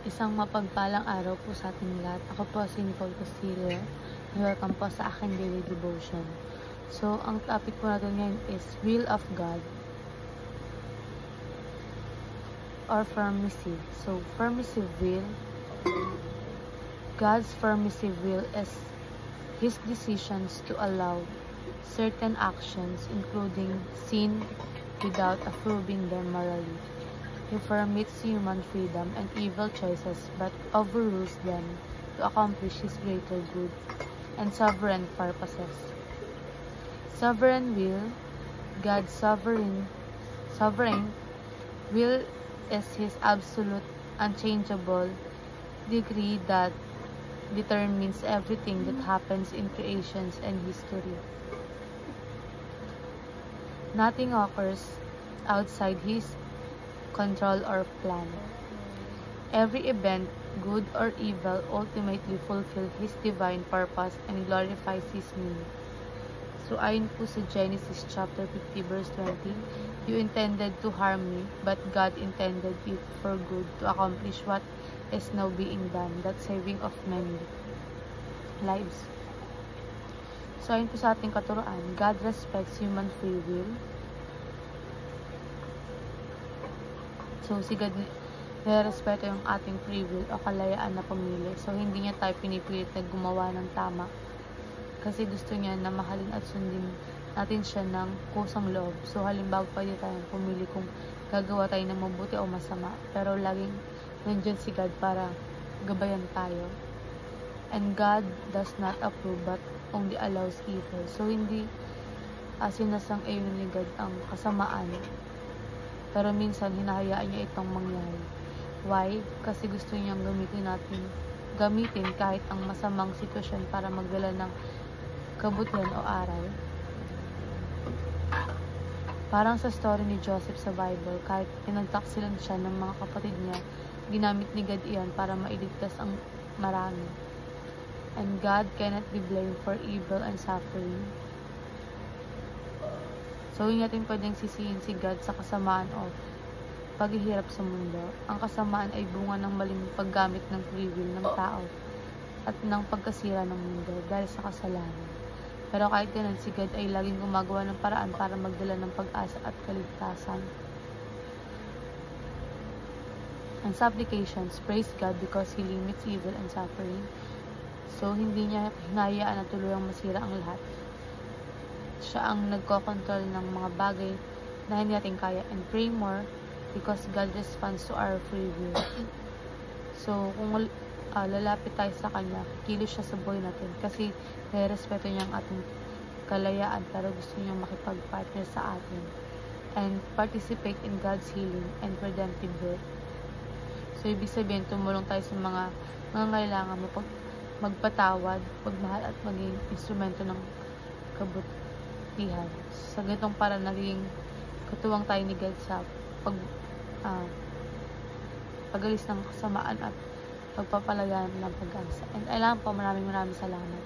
Isang mapagpalang araw po sa ating lahat. Ako po si Nicole Castillo. Welcome po sa akin daily devotion. So, ang topic po natin ngayon is Will of God or permissive. So, permissive will. God's permissive will is His decisions to allow certain actions, including sin, without approving them morally. He permits human freedom and evil choices but overrules them to accomplish His greater good and sovereign purposes. Sovereign will. God's sovereign will is His absolute, unchangeable decree that determines everything that happens in creations and history. Nothing occurs outside His control or plan. Every event, good or evil, ultimately fulfills His divine purpose and glorifies His name. So ayon po sa Genesis chapter 50 verse 20, you intended to harm me, but God intended it for good to accomplish what is now being done, that saving of many lives. So ayon po sa ating katuruan, God respects human free will. So, si God nirespeto yung ating free will o kalayaan na pumili. So, hindi niya tayo pinipilit na gumawa ng tama. Kasi gusto niya na mahalin at sundin natin siya ng kusang loob. So, halimbawa pwede tayong pumili kung gagawa tayo ng mabuti o masama. Pero laging nandiyan si God para gabayan tayo. And God does not approve but only allows evil. So, hindi sinasang-ayon ni God ang kasamaan. Pero minsan, hinahayaan niya itong mangyari. Why? Kasi gusto niyang gamitin kahit ang masamang sitwasyon para magdala ng kabutihan o aral. Parang sa story ni Joseph sa Bible, kahit pinagtaksilan siya ng mga kapatid niya, ginamit ni God iyan para mailigtas ang marami. And God cannot be blamed for evil and suffering. So, hindi natin pwedeng sisihin si God sa kasamaan o paghihirap sa mundo. Ang kasamaan ay bunga ng maling paggamit ng free will ng tao at ng pagkasira ng mundo dahil sa kasalanan. Pero kahit ganun, si God ay laging gumagawa ng paraan para magdala ng pag-asa at kaligtasan. And sa applications, praise God because He limits evil and suffering. So, hindi niya hinayaan na tuluyang masira ang lahat. Siya ang nagkokontrol ng mga bagay na hindi natin kaya, and pray more because God responds to our free will. So, kung lalapit tayo sa Kanya, kilos siya sa buhay natin kasi respeto niya ang ating kalayaan pero gusto niya makipag-partner sa atin and participate in God's healing and redemptive work. So, ibig sabihin, tumulong tayo sa mga nangangailangan, magpatawad, magmahal at maging instrumento ng kabutihan. Sa ganitong para naging katuwang tayo ni God sa pagalis ng kasamaan at pagpapalagan ng pag-asa. And alam po, maraming salamat.